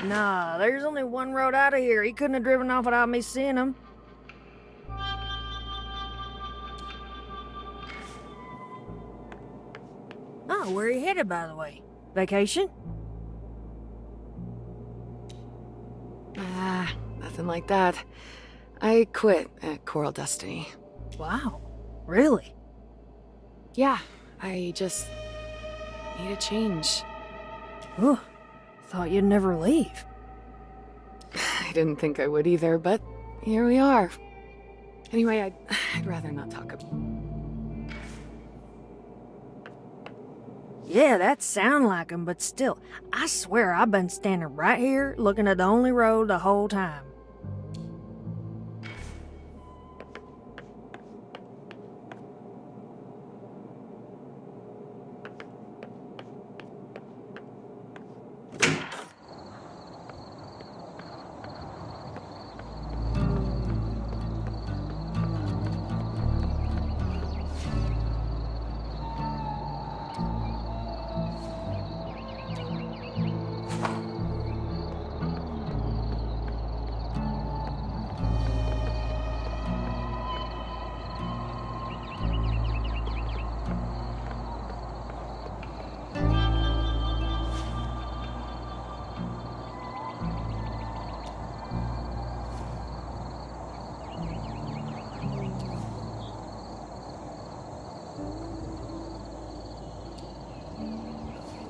Nah, there's only one road out of here. He couldn't have driven off without me seeing him. Oh, where are you headed, by the way? Vacation? Nothing like that. I quit at Coral Destiny. Wow, really? Yeah, I just need a change. Ooh, thought you'd never leave. I didn't think I would either, but here we are. Anyway, I'd rather not talk about. Yeah, that sound like him, but still, I swear I've been standing right here looking at the only road the whole time.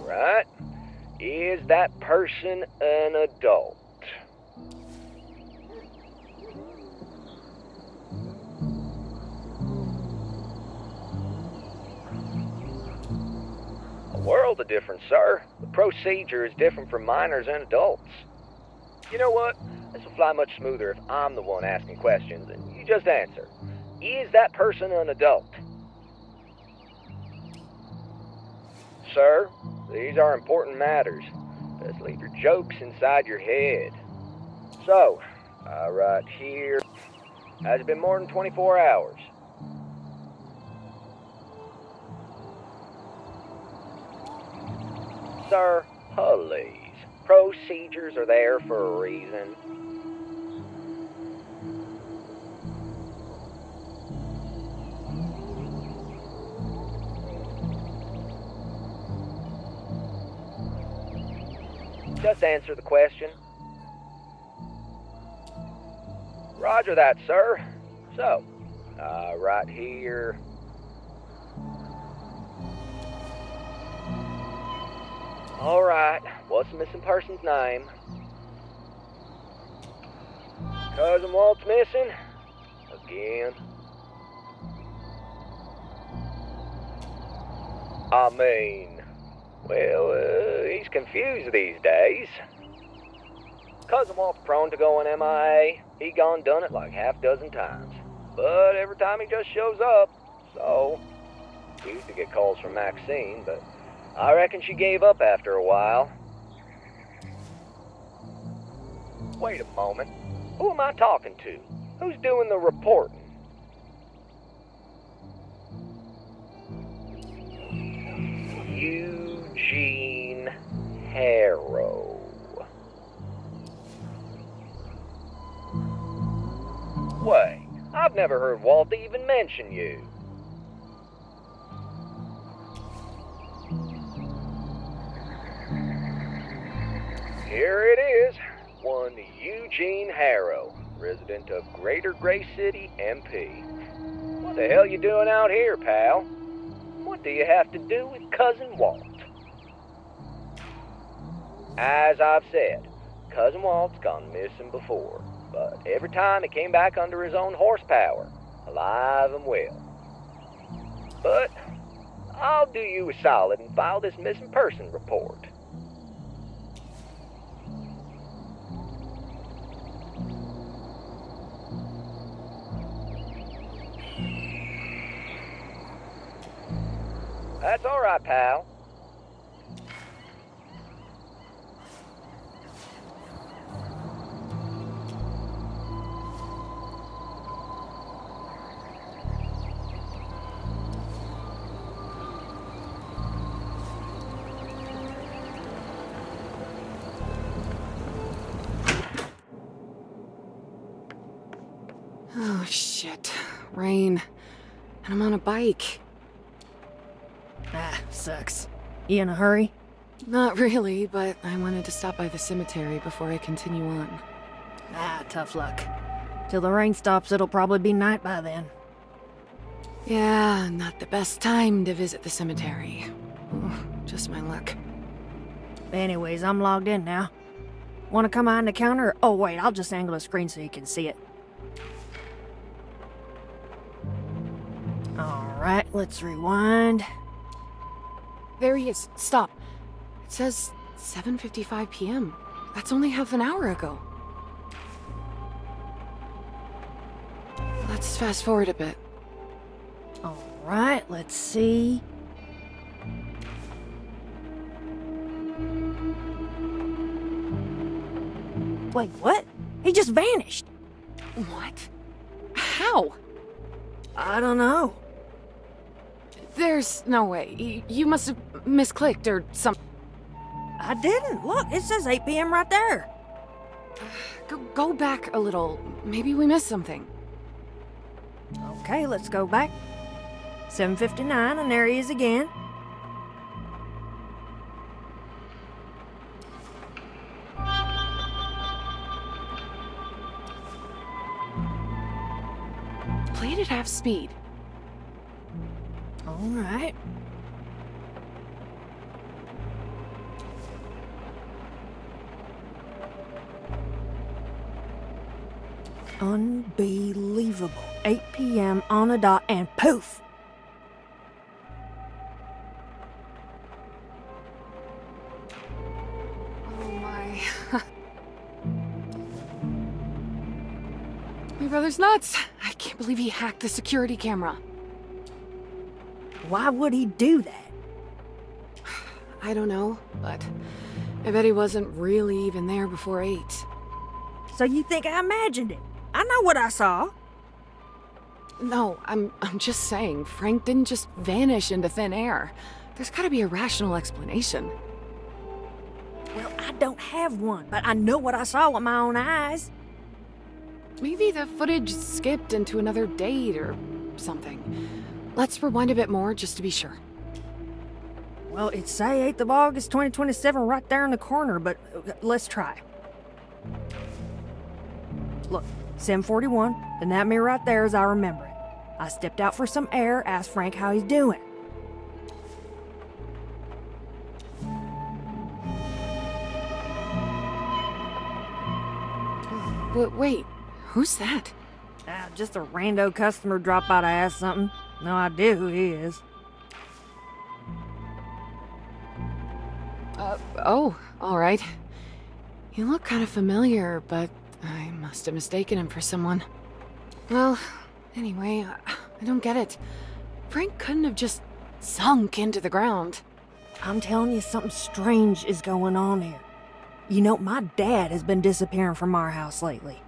Right? Is that person an adult? A world of difference, sir. The procedure is different for minors and adults. You know what? This will fly much smoother if I'm the one asking questions and you just answer. Is that person an adult? Sir, these are important matters. Best leave your jokes inside your head. So, right here. Has it been more than 24 hours? Sir, please. Procedures are there for a reason. Just answer the question. Roger that, sir. So, right here. Alright, what's the missing person's name? Cousin Walt's missing? Again? I mean, well, he's confused these days. Cousin Walt's prone to going MIA. He gone done it like half dozen times. But every time he just shows up, so... He used to get calls from Maxine, but I reckon she gave up after a while. Wait a moment. Who am I talking to? Who's doing the reporting? Eugene Harrow. Wait, I've never heard Walt even mention you. Here it is, one Eugene Harrow, resident of Greater Gray City, MP. What the hell you doing out here, pal? What do you have to do with Cousin Walt? As I've said, Cousin Walt's gone missing before, but every time he came back under his own horsepower, alive and well. But I'll do you a solid and file this missing person report. That's all right, pal. Shit. Rain. And I'm on a bike. Ah, sucks. You in a hurry? Not really, but I wanted to stop by the cemetery before I continue on. Ah, tough luck. Till the rain stops, it'll probably be night by then. Yeah, not the best time to visit the cemetery. Just my luck. Anyways, I'm logged in now. Want to come behind the counter? Oh, wait, I'll just angle the screen so you can see it. Alright, let's rewind. There he is. Stop. It says 7:55 p.m. That's only half an hour ago. Let's fast forward a bit. Alright, let's see. Wait, what? He just vanished. What? How? I don't know. There's no way. You must have misclicked or something. I didn't. Look, it says 8 p.m. right there. Go back a little. Maybe we missed something. Okay, let's go back. 7:59, and there he is again. Played at half speed. All right. Unbelievable. 8 p.m. on a dot, and poof! Oh my. My brother's nuts. I can't believe he hacked the security camera. Why would he do that? I don't know, but I bet he wasn't really even there before 8. So you think I imagined it? I know what I saw. No, I'm just saying, Frank didn't just vanish into thin air. There's gotta be a rational explanation. Well, I don't have one, but I know what I saw with my own eyes. Maybe the footage skipped into another date or something. Let's rewind a bit more just to be sure. Well, it's say 8th of August, 2027 right there in the corner, but let's try. Look, 7:41, and that mirror right there as I remember it. I stepped out for some air, asked Frank how he's doing. But wait, who's that? Just a rando customer dropped by to ask something. No idea who he is. Oh, all right. You look kind of familiar, but I must have mistaken him for someone. Well, anyway, I don't get it. Frank couldn't have just sunk into the ground. I'm telling you, something strange is going on here. You know, my dad has been disappearing from our house lately.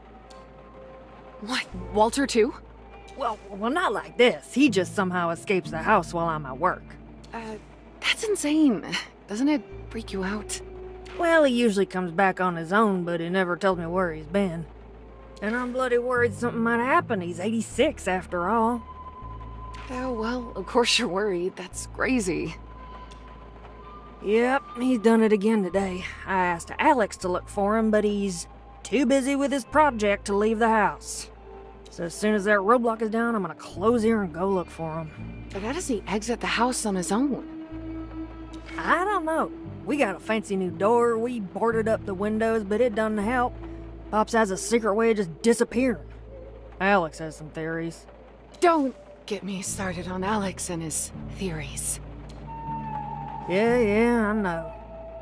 What, Walter too? Well, not like this. He just somehow escapes the house while I'm at work. That's insane. Doesn't it freak you out? Well, he usually comes back on his own, but he never tells me where he's been. And I'm bloody worried something might happen. He's 86 after all. Oh, well, of course you're worried. That's crazy. Yep, he's done it again today. I asked Alex to look for him, but he's too busy with his project to leave the house. So as soon as that roadblock is down, I'm gonna close here and go look for him. But how does he exit the house on his own? I don't know. We got a fancy new door, we boarded up the windows, but it doesn't help. Pops has a secret way of just disappearing. Alex has some theories. Don't get me started on Alex and his theories. Yeah, I know.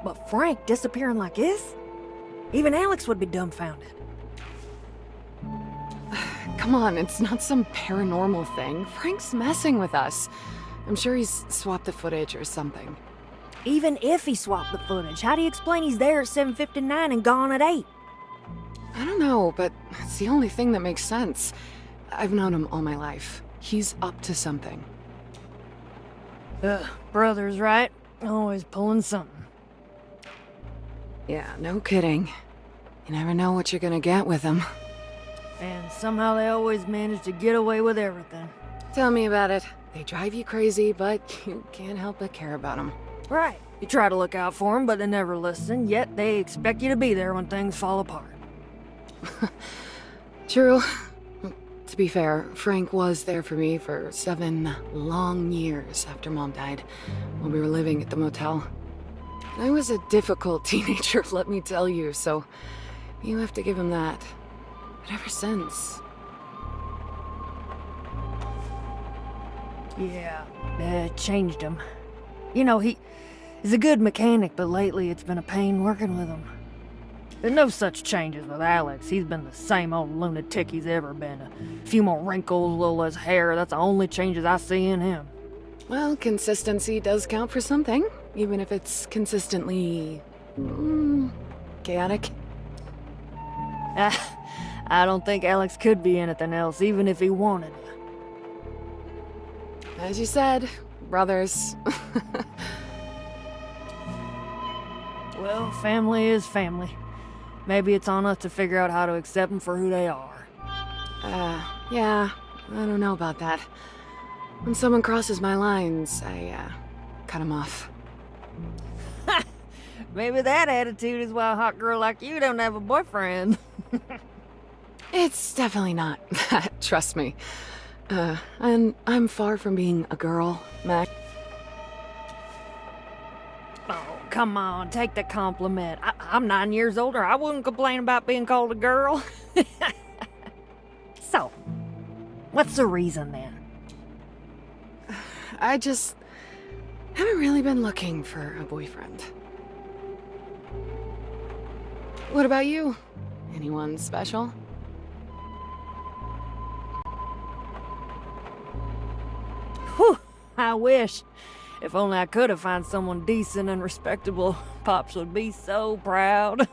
But Frank disappearing like this? Even Alex would be dumbfounded. Come on, it's not some paranormal thing. Frank's messing with us. I'm sure he's swapped the footage or something. Even if he swapped the footage, how do you explain he's there at 7:59 and gone at 8? I don't know, but it's the only thing that makes sense. I've known him all my life. He's up to something. Brothers, right? Always pulling something. Yeah, no kidding. You never know what you're gonna get with him. And somehow they always manage to get away with everything. Tell me about it. They drive you crazy, but you can't help but care about them. Right. You try to look out for them, but they never listen, yet they expect you to be there when things fall apart. True. To be fair, Frank was there for me for 7 long years after Mom died, when we were living at the motel. I was a difficult teenager, let me tell you, so you have to give him that. But ever since... Yeah, it changed him. You know, he's a good mechanic, but lately it's been a pain working with him. There's no such changes with Alex. He's been the same old lunatic he's ever been. A few more wrinkles, a little less hair. That's the only changes I see in him. Well, consistency does count for something, even if it's consistently... chaotic. I don't think Alex could be anything else, even if he wanted to. As you said, brothers. Well, family is family. Maybe it's on us to figure out how to accept them for who they are. Yeah, I don't know about that. When someone crosses my lines, I, cut them off. Maybe that attitude is why a hot girl like you don't have a boyfriend. It's definitely not that, trust me. And I'm far from being a girl, Mac. Oh, come on, take the compliment. I'm 9 years older. I wouldn't complain about being called a girl. So, what's the reason then? I just haven't really been looking for a boyfriend. What about you? Anyone special? Whew, I wish. If only I could have found someone decent and respectable. Pops would be so proud.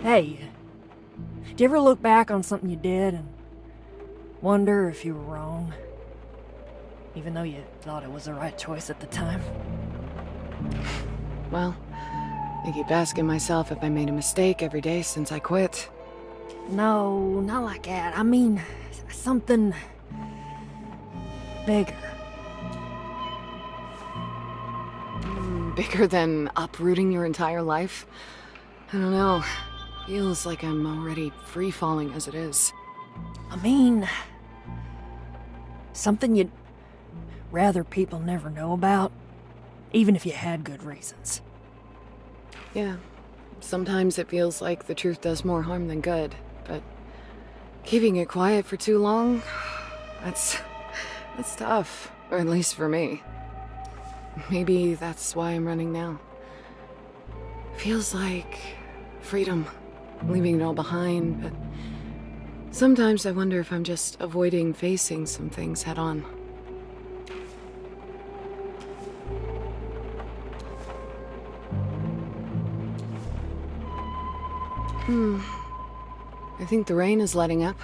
Hey, do you ever look back on something you did and wonder if you were wrong? Even though you thought it was the right choice at the time? Well, I keep asking myself if I made a mistake every day since I quit. No, not like that. I mean, something bigger. Bigger than uprooting your entire life? I don't know. Feels like I'm already free-falling as it is. I mean, something you'd rather people never know about, even if you had good reasons. Yeah, sometimes it feels like the truth does more harm than good, but keeping it quiet for too long, that's tough, or at least for me. Maybe that's why I'm running now. Feels like freedom, leaving it all behind, but sometimes I wonder if I'm just avoiding facing some things head on. I think the rain is letting up.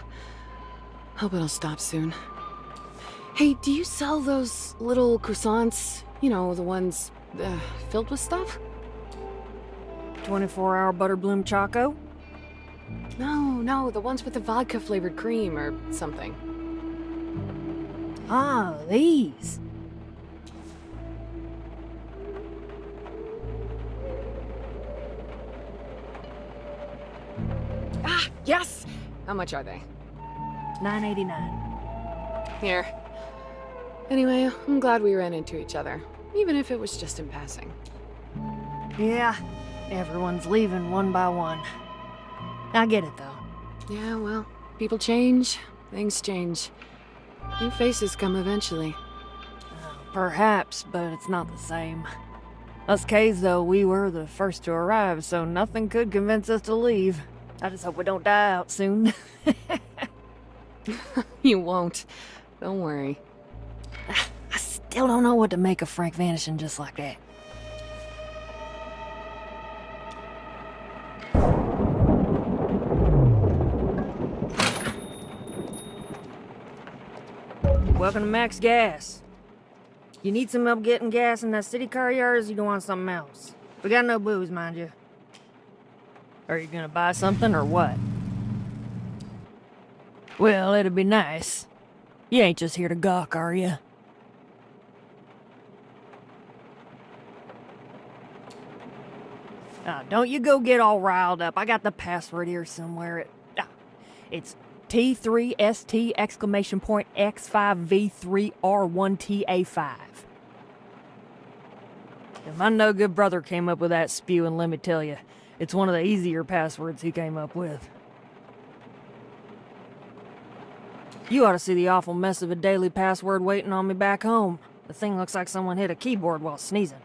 Hope it'll stop soon. Hey, do you sell those little croissants? You know, the ones filled with stuff? 24-hour Butterbloom Choco? No, the ones with the vodka-flavored cream or something. Ah, these. Ah, yes! How much are they? $9.89. Here. Anyway, I'm glad we ran into each other, even if it was just in passing. Yeah, everyone's leaving one by one. I get it, though. Yeah, well, people change, things change. New faces come eventually. Perhaps, but it's not the same. Us K's, though, we were the first to arrive, so nothing could convince us to leave. I just hope we don't die out soon. You won't. Don't worry. I still don't know what to make of Frank vanishing just like that. Welcome to Max Gas. You need some help getting gas in that city car yard, or you don't want something else? We got no booze, mind you. Are you gonna buy something, or what? Well, it'd be nice. You ain't just here to gawk, are you? Don't you go get all riled up. I got the password here somewhere. It's T3ST exclamation point X5V3R1TA5. If my no good brother came up with that spewing, let me tell you, it's one of the easier passwords he came up with. You ought to see the awful mess of a daily password waiting on me back home. The thing looks like someone hit a keyboard while sneezing.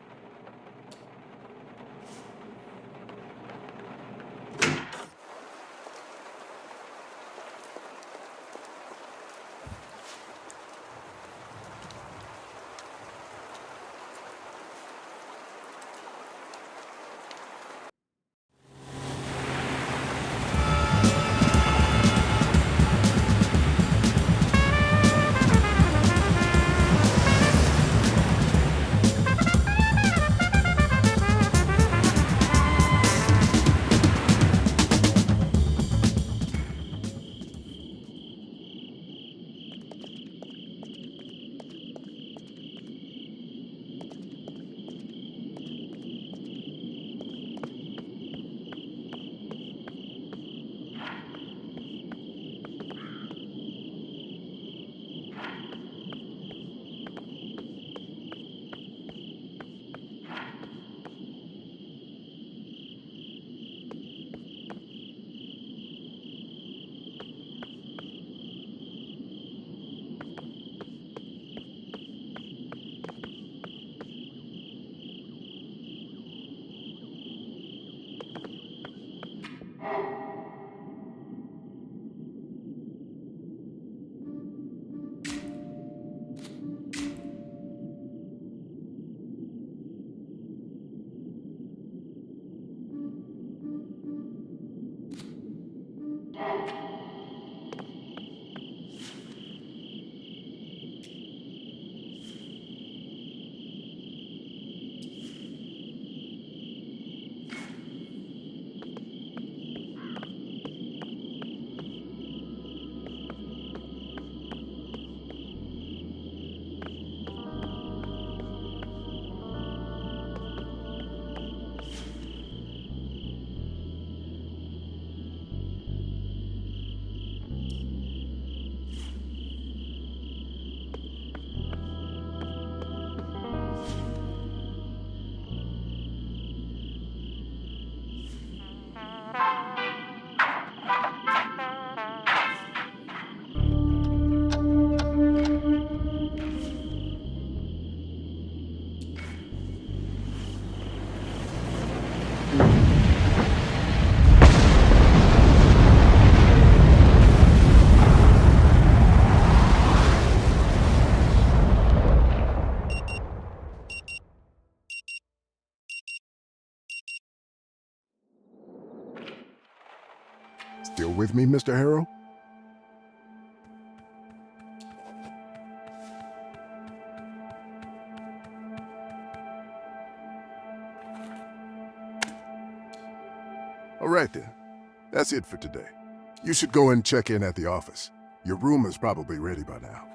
Still with me, Mr. Harrow? All right then. That's it for today. You should go and check in at the office. Your room is probably ready by now.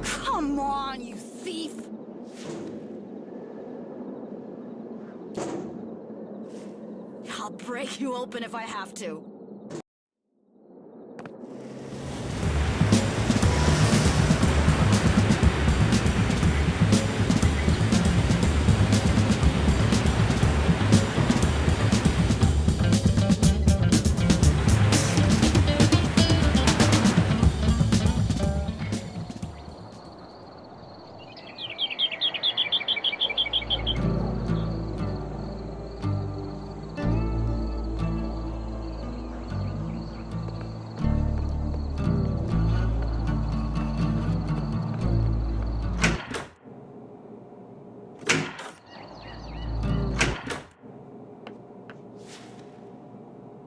Come on, you thief! I'll break you open if I have to.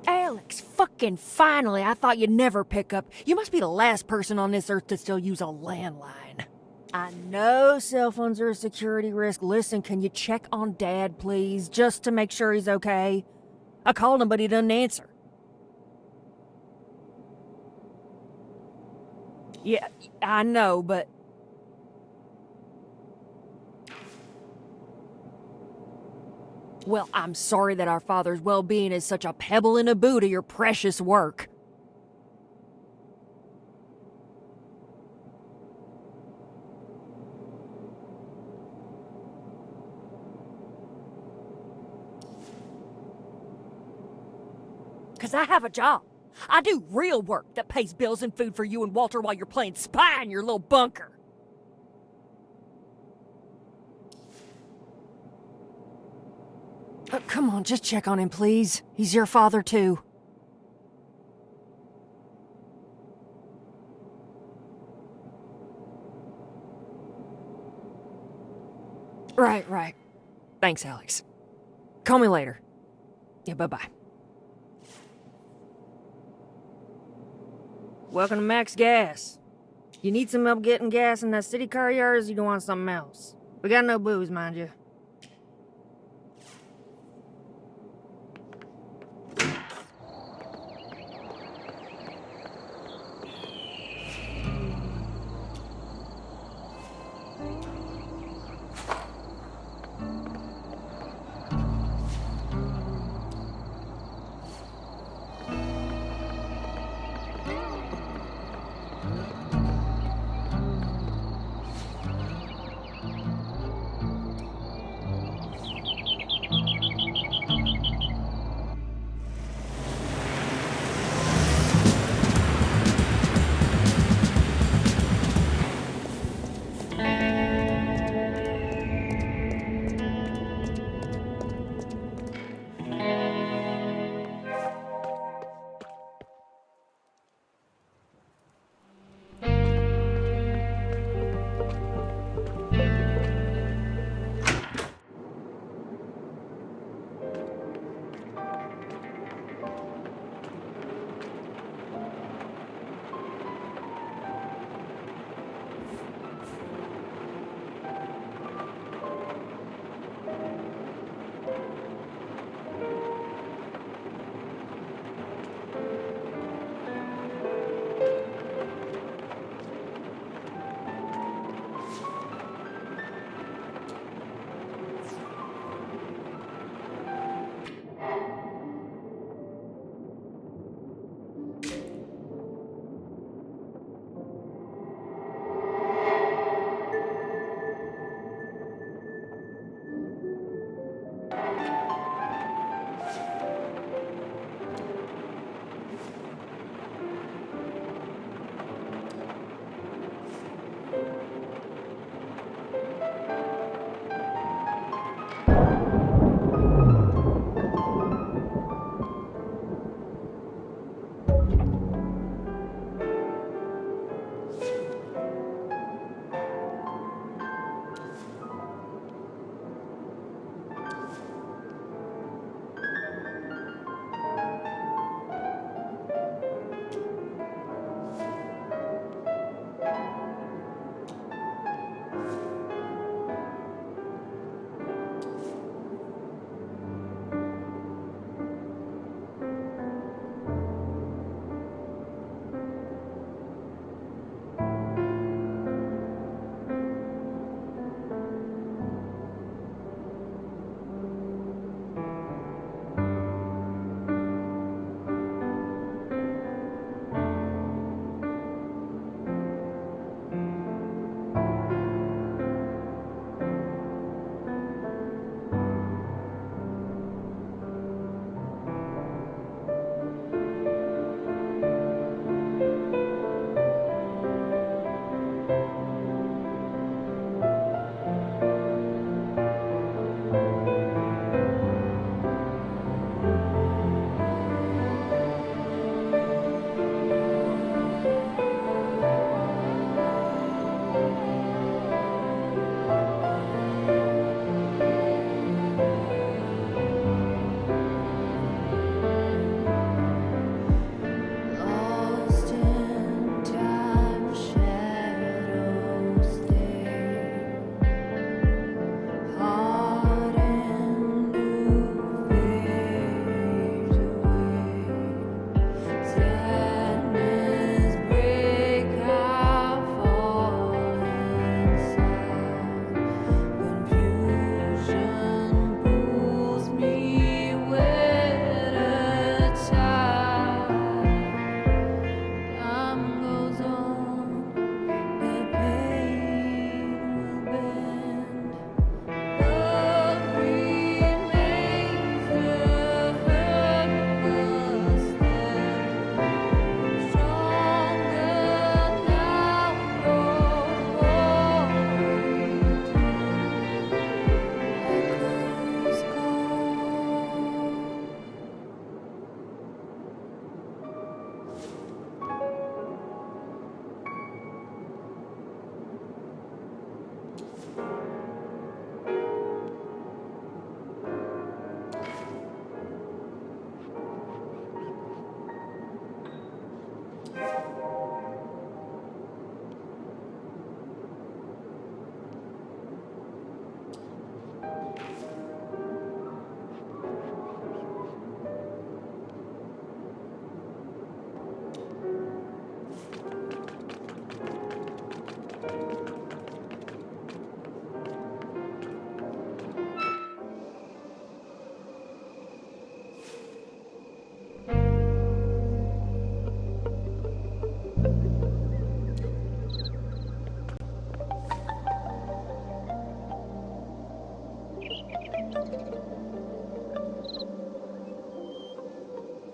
Alex, fucking finally, I thought you'd never pick up. You must be the last person on this earth to still use a landline. I know cell phones are a security risk. Listen, can you check on Dad, please? Just to make sure he's okay. I called him, but he doesn't answer. Yeah, I know, but... Well, I'm sorry that our father's well-being is such a pebble in a boot of your precious work. 'cause I have a job. I do real work that pays bills and food for you and Walter while you're playing spy in your little bunker. Come on, just check on him, please. He's your father, too. Right. Thanks, Alex. Call me later. Yeah, bye-bye. Welcome to Max Gas. You need some help getting gas in that city car of yours, or you want something else? We got no booze, mind you.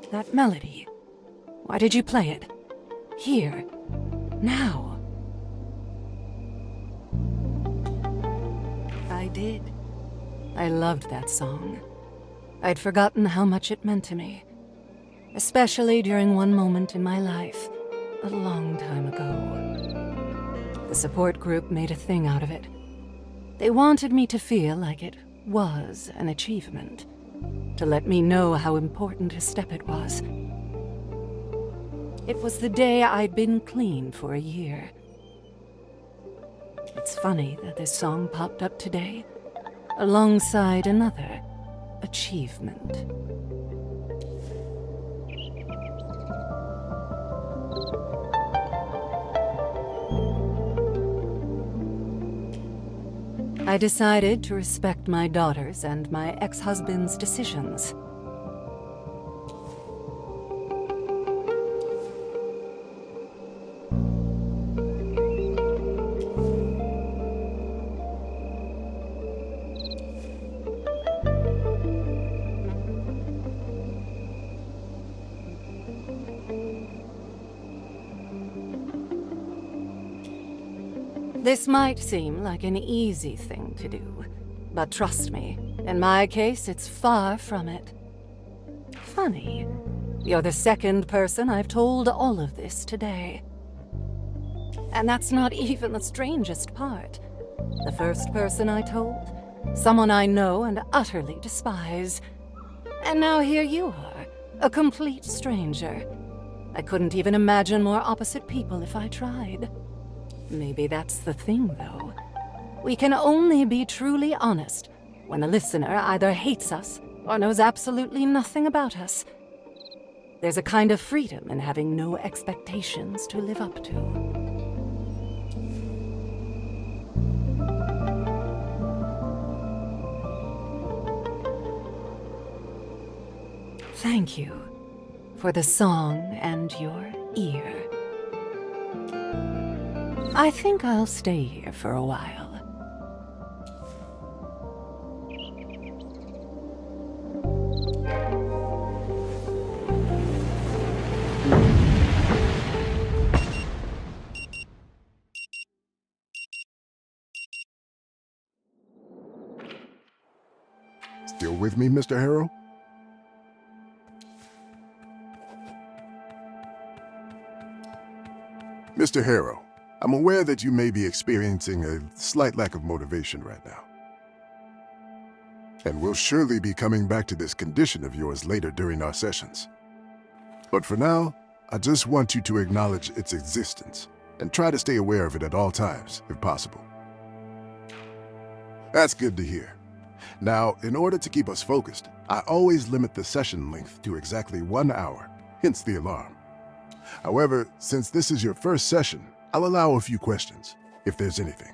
That melody. Why did you play it? Here. Now. I did. I loved that song. I'd forgotten how much it meant to me. Especially during one moment in my life, a long time ago. The support group made a thing out of it. They wanted me to feel like it was an achievement, to let me know how important a step it was. It was the day I'd been clean for a year. It's funny that this song popped up today, alongside another achievement. I decided to respect my daughter's and my ex-husband's decisions. This might seem like an easy thing to do, but trust me, in my case, it's far from it. Funny, you're the second person I've told all of this today. And that's not even the strangest part. The first person I told, someone I know and utterly despise. And now here you are, a complete stranger. I couldn't even imagine more opposite people if I tried. Maybe that's the thing, though. We can only be truly honest when the listener either hates us or knows absolutely nothing about us. There's a kind of freedom in having no expectations to live up to. Thank you for the song and your ear. I think I'll stay here for a while. Still with me, Mr. Harrow? Mr. Harrow, I'm aware that you may be experiencing a slight lack of motivation right now. And we'll surely be coming back to this condition of yours later during our sessions. But for now, I just want you to acknowledge its existence and try to stay aware of it at all times, if possible. That's good to hear. Now, in order to keep us focused, I always limit the session length to exactly 1 hour, hence the alarm. However, since this is your first session, I'll allow a few questions, if there's anything.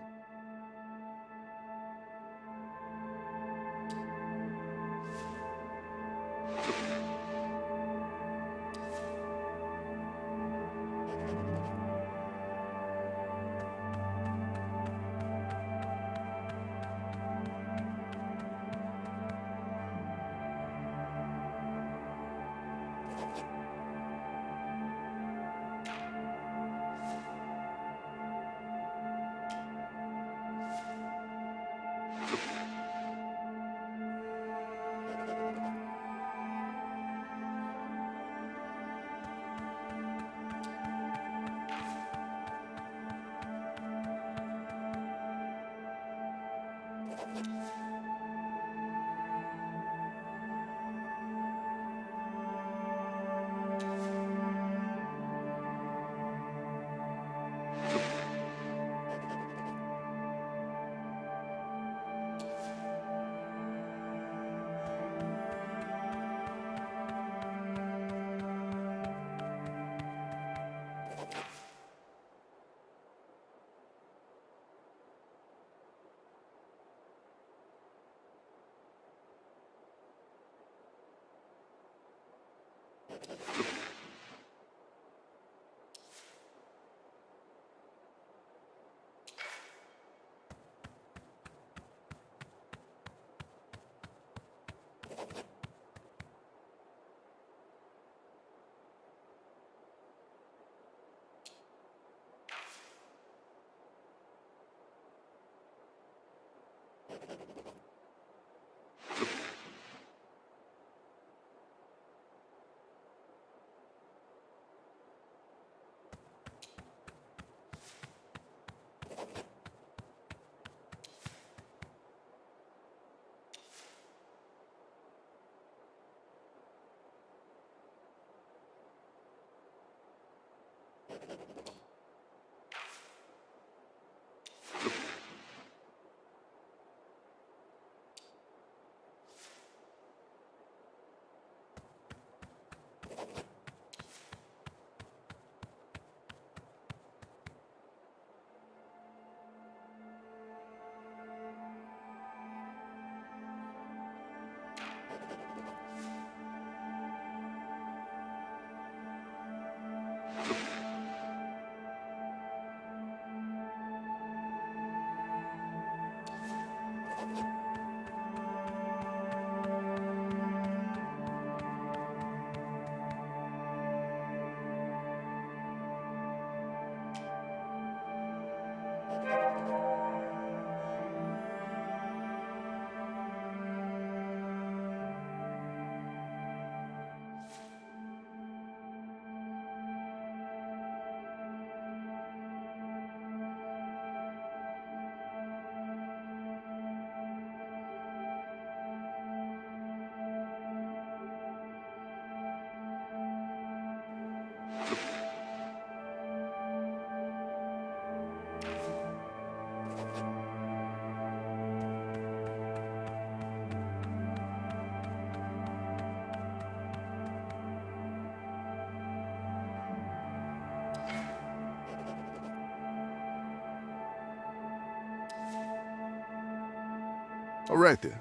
All right then.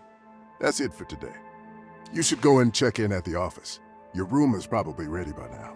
That's it for today. You should go and check in at the office. Your room is probably ready by now.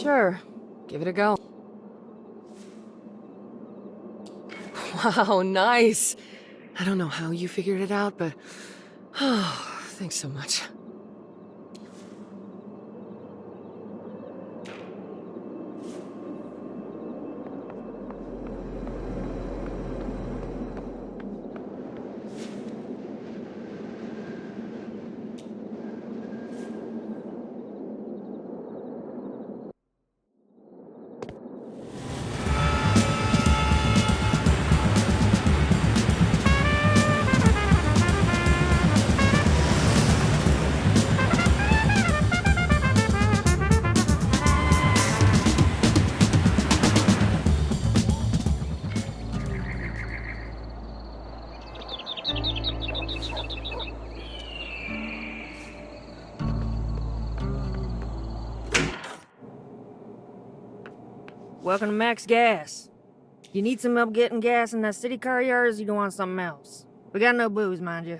Sure, give it a go. Wow, nice. I don't know how you figured it out, but oh, thanks so much. Welcome to Max Gas. You need some help getting gas in that city car yard, or you don't want something else? We got no booze, mind you.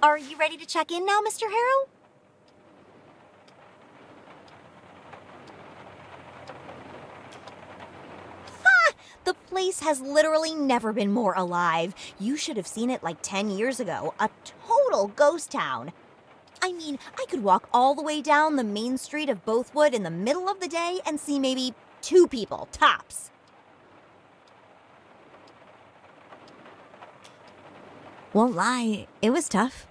Are you ready to check in now, Mr. Harrow? Ha! The place has literally never been more alive. You should have seen it like 10 years ago. A total ghost town. I mean, I could walk all the way down the main street of Bothwood in the middle of the day and see maybe 2 people, tops. Won't lie, it was tough.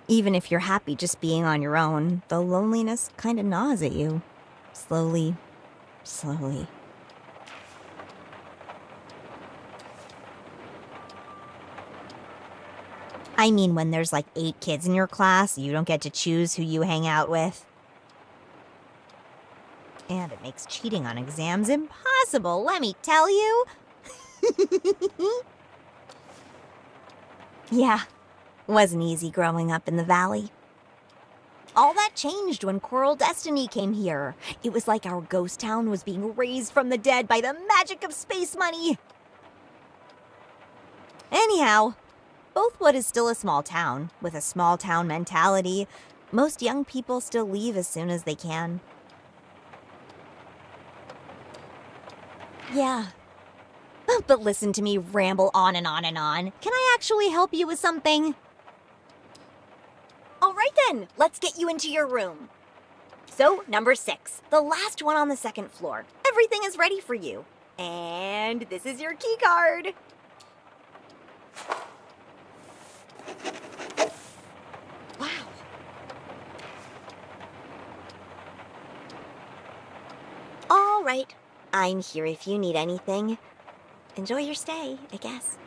Even if you're happy just being on your own, the loneliness kind of gnaws at you. Slowly. I mean, when there's like 8 kids in your class, you don't get to choose who you hang out with. And it makes cheating on exams impossible, let me tell you. Yeah. Wasn't easy growing up in the valley. All that changed when Coral Destiny came here. It was like our ghost town was being raised from the dead by the magic of space money. Anyhow, Bothwood is still a small town, with a small town mentality. Most young people still leave as soon as they can. Yeah. But listen to me ramble on and on and on. Can I actually help you with something? All right then, let's get you into your room. So, number 6, the last one on the 2nd floor. Everything is ready for you. And this is your key card. Wow. All right, I'm here if you need anything. Enjoy your stay, I guess.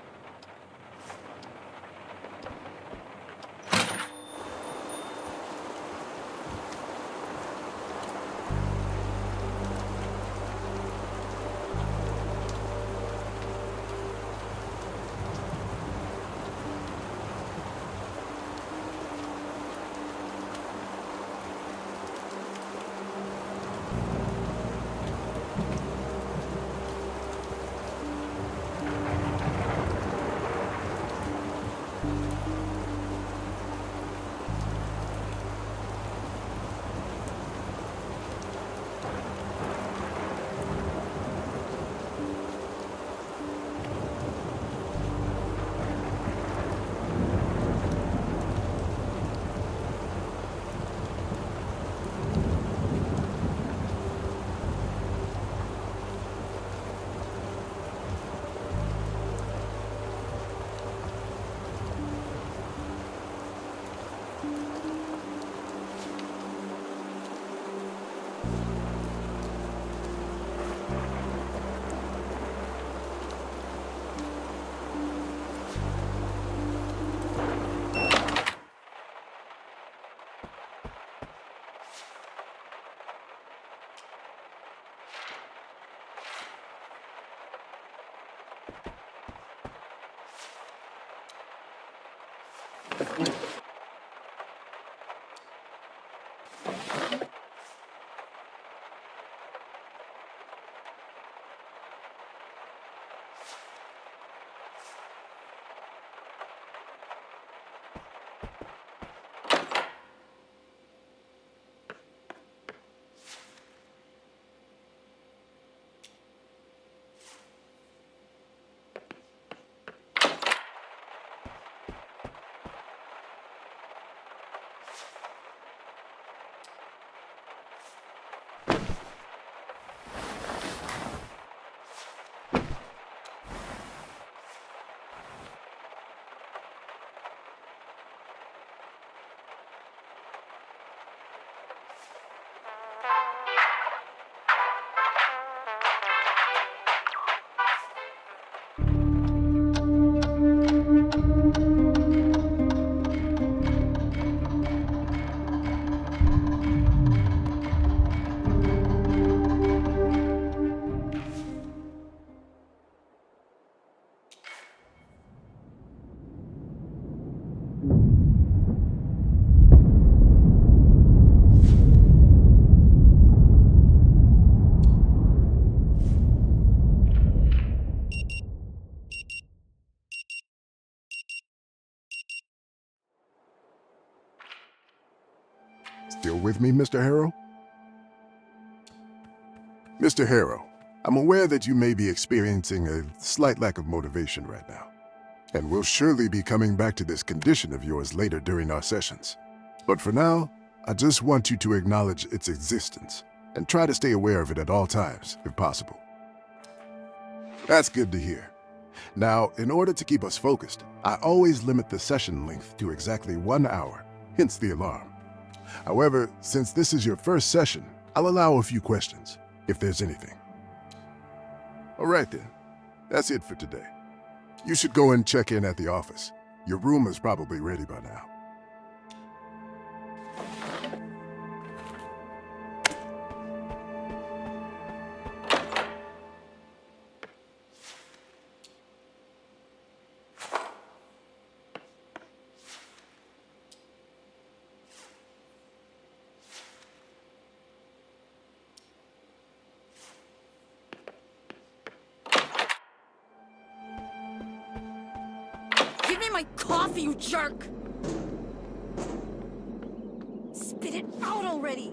Still with me, Mr. Harrow? Mr. Harrow, I'm aware that you may be experiencing a slight lack of motivation right now, and we'll surely be coming back to this condition of yours later during our sessions. But for now, I just want you to acknowledge its existence and try to stay aware of it at all times, if possible. That's good to hear. Now, in order to keep us focused, I always limit the session length to exactly 1 hour, hence the alarm. However, since this is your first session, I'll allow a few questions, if there's anything. All right then, that's it for today. You should go and check in at the office. Your room is probably ready by now. Give me my coffee, you jerk! Spit it out already!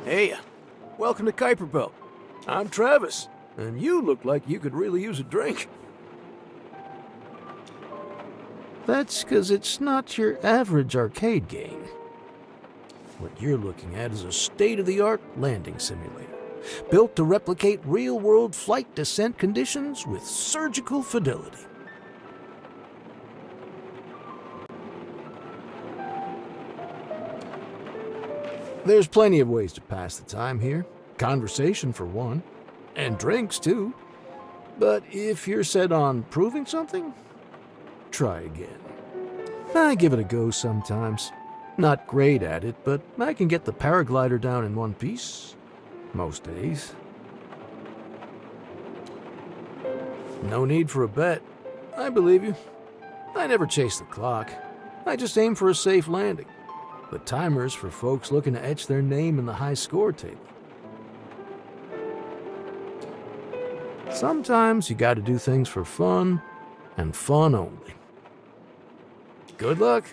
Hey, welcome to Kuiper Belt. I'm Travis, and you look like you could really use a drink. That's 'cause it's not your average arcade game. What you're looking at is a state-of-the-art landing simulator, built to replicate real-world flight descent conditions with surgical fidelity. There's plenty of ways to pass the time here. Conversation for one, and drinks too. But if you're set on proving something, try again. I give it a go sometimes. Not great at it, but I can get the paraglider down in one piece. Most days. No need for a bet. I believe you. I never chase the clock. I just aim for a safe landing. The timer's for folks looking to etch their name in the high score table. Sometimes you gotta do things for fun, and fun only. Good luck.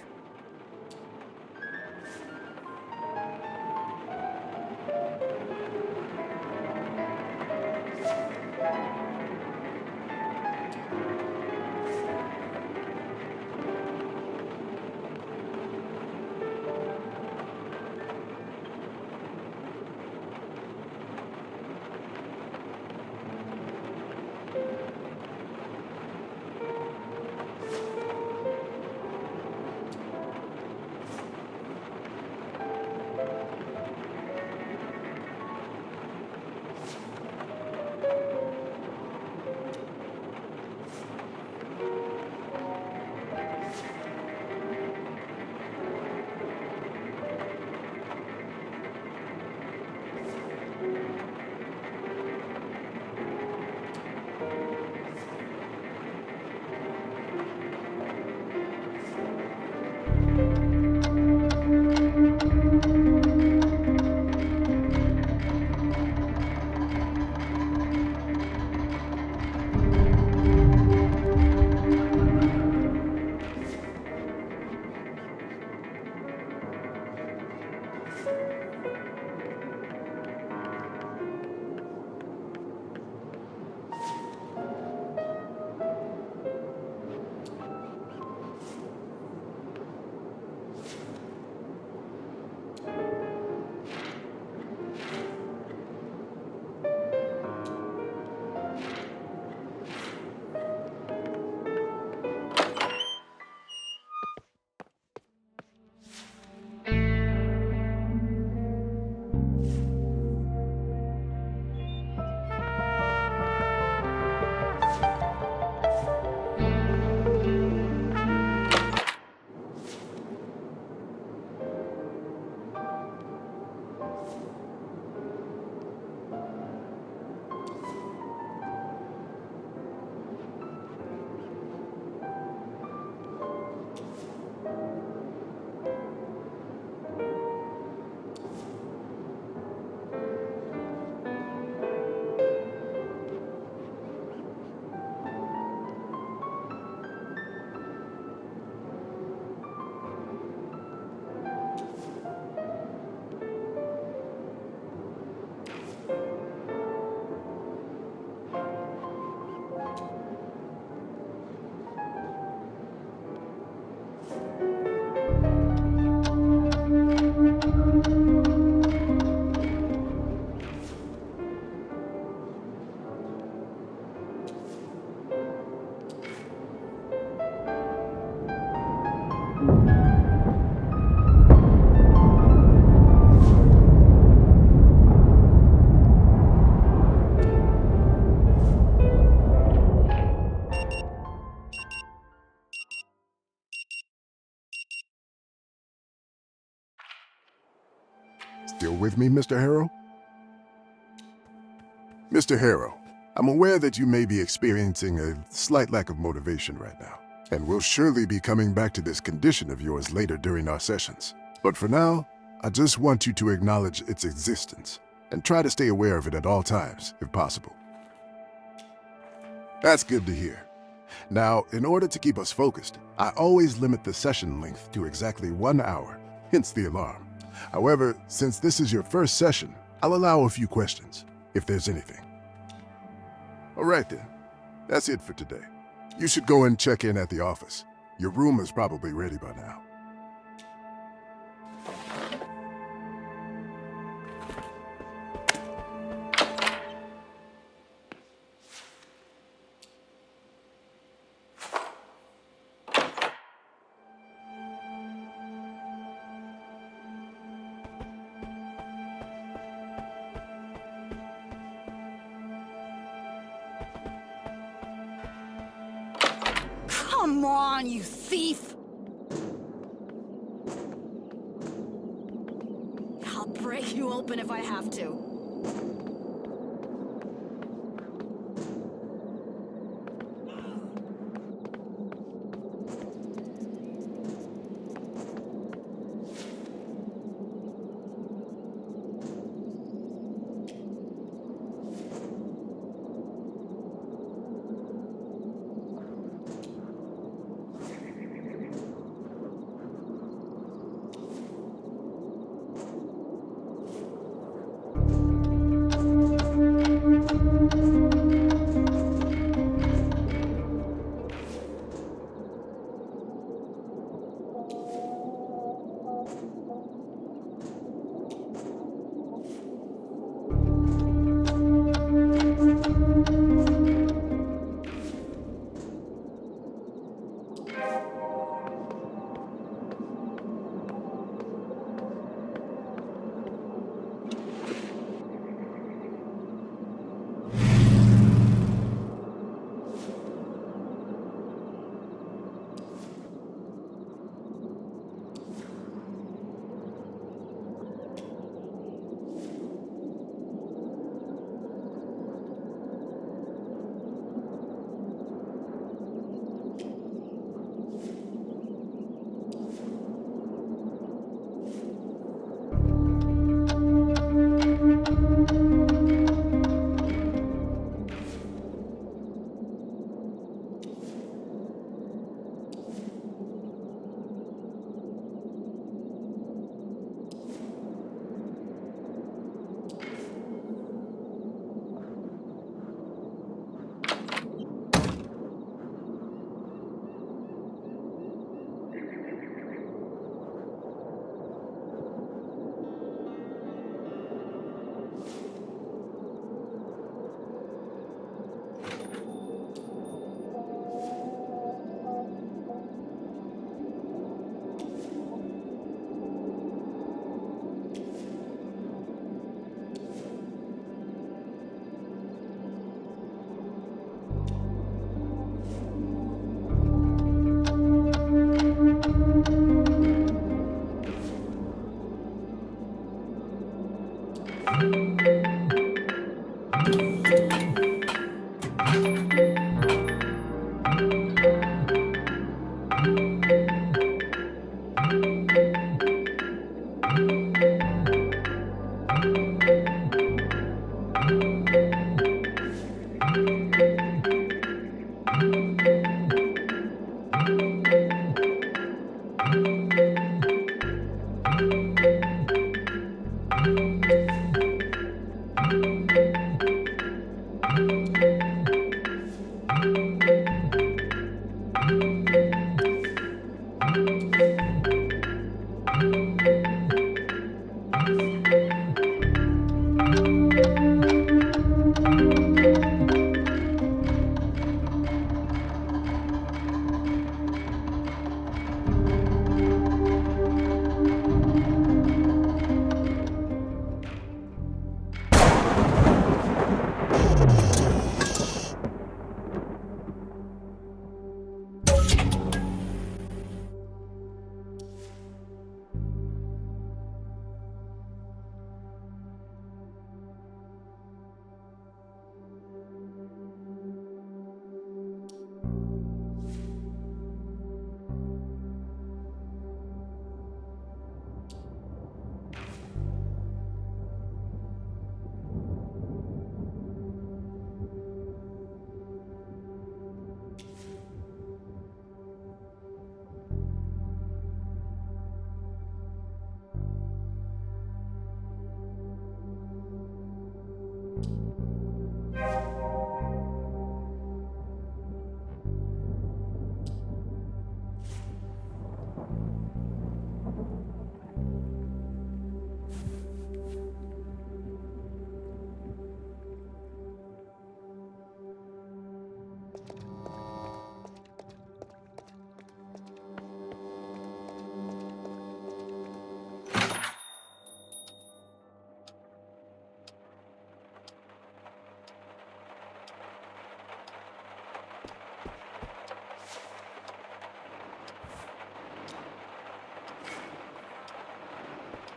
Still with me, Mr. Harrow? Mr. Harrow, I'm aware that you may be experiencing a slight lack of motivation right now, and we'll surely be coming back to this condition of yours later during our sessions. But for now, I just want you to acknowledge its existence and try to stay aware of it at all times, if possible. That's good to hear. Now, in order to keep us focused, I always limit the session length to exactly 1 hour, hence the alarm. However, since this is your first session, I'll allow a few questions, if there's anything. All right then, that's it for today. You should go and check in at the office. Your room is probably ready by now. Come on, you thief! I'll break you open if I have to.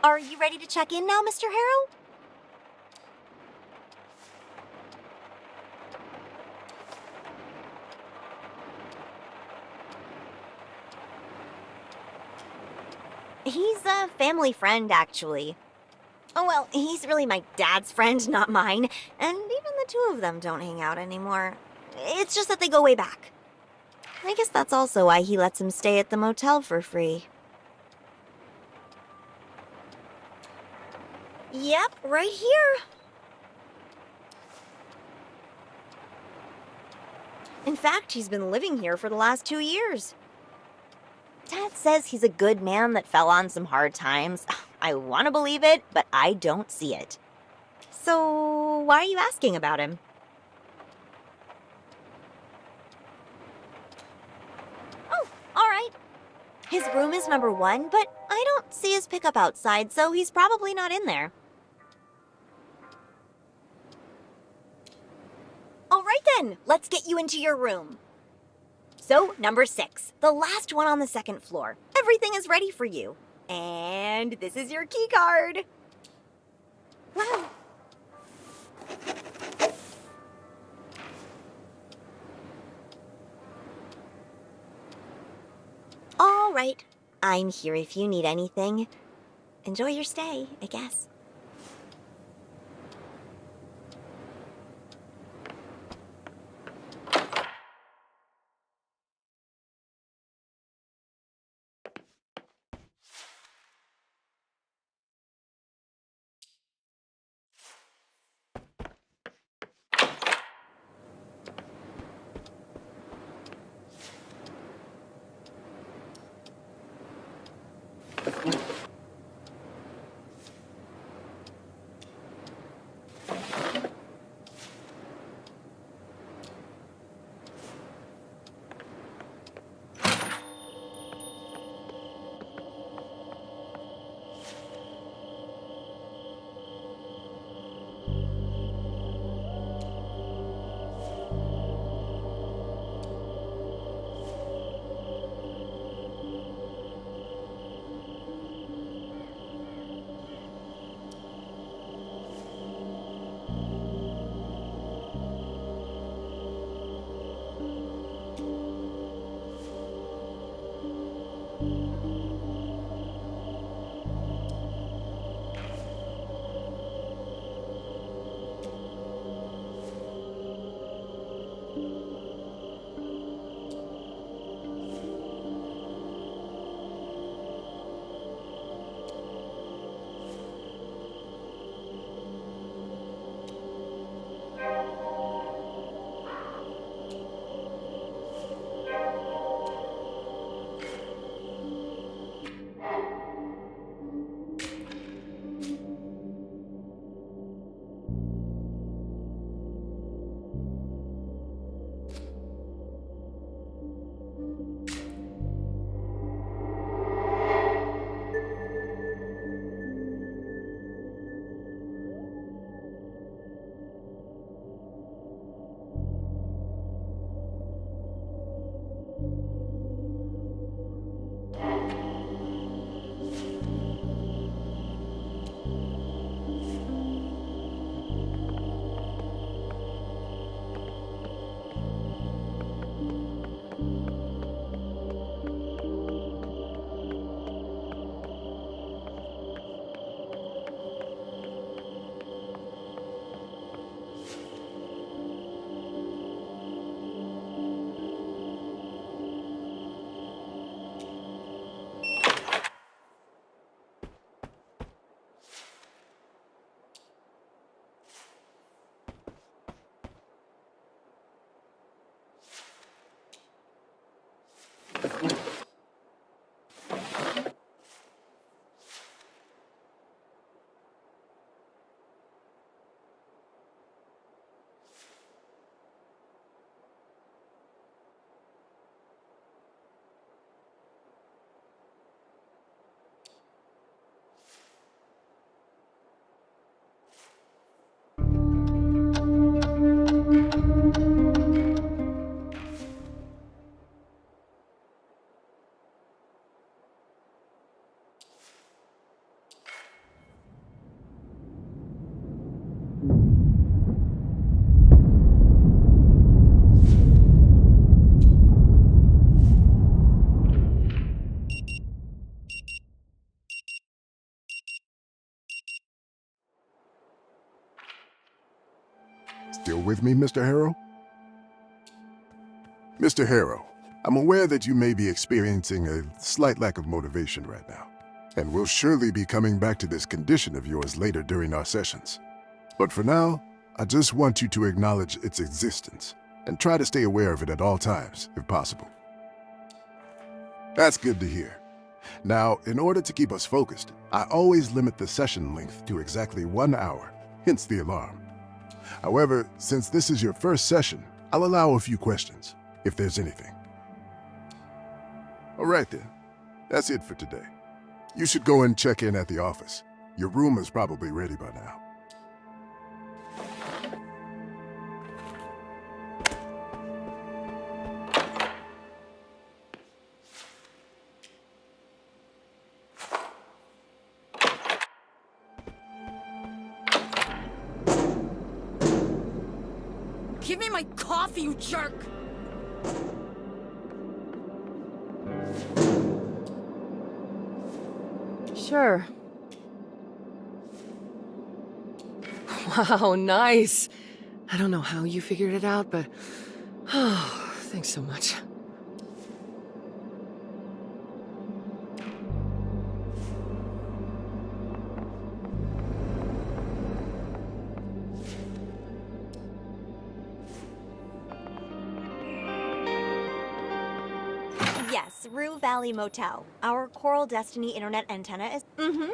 Are you ready to check in now, Mr. Harrow? He's a family friend, actually. Oh, well, he's really my dad's friend, not mine. And even the two of them don't hang out anymore. It's just that they go way back. I guess that's also why he lets him stay at the motel for free. Yep, right here. In fact, he's been living here for the last 2 years. Dad says he's a good man that fell on some hard times. I want to believe it, but I don't see it. So, why are you asking about him? Oh, all right. His room is number 1, but I don't see his pickup outside, so he's probably not in there. All right then, let's get you into your room. So, number 6, the last one on the 2nd floor. Everything is ready for you. And this is your key card. Wow. All right, I'm here if you need anything. Enjoy your stay, I guess. Still with me, Mr. Harrow? Mr. Harrow, I'm aware that you may be experiencing a slight lack of motivation right now, and we'll surely be coming back to this condition of yours later during our sessions. But for now, I just want you to acknowledge its existence and try to stay aware of it at all times, if possible. That's good to hear. Now, in order to keep us focused, I always limit the session length to exactly 1 hour, hence the alarm. However, since this is your first session, I'll allow a few questions, if there's anything. All right then, that's it for today. You should go and check in at the office. Your room is probably ready by now. Give me my coffee, you jerk! Sure. Wow, nice. I don't know how you figured it out, but... Oh, thanks so much. Yes, Rue Valley Motel. Our Coral Destiny internet antenna is... Mm-hmm.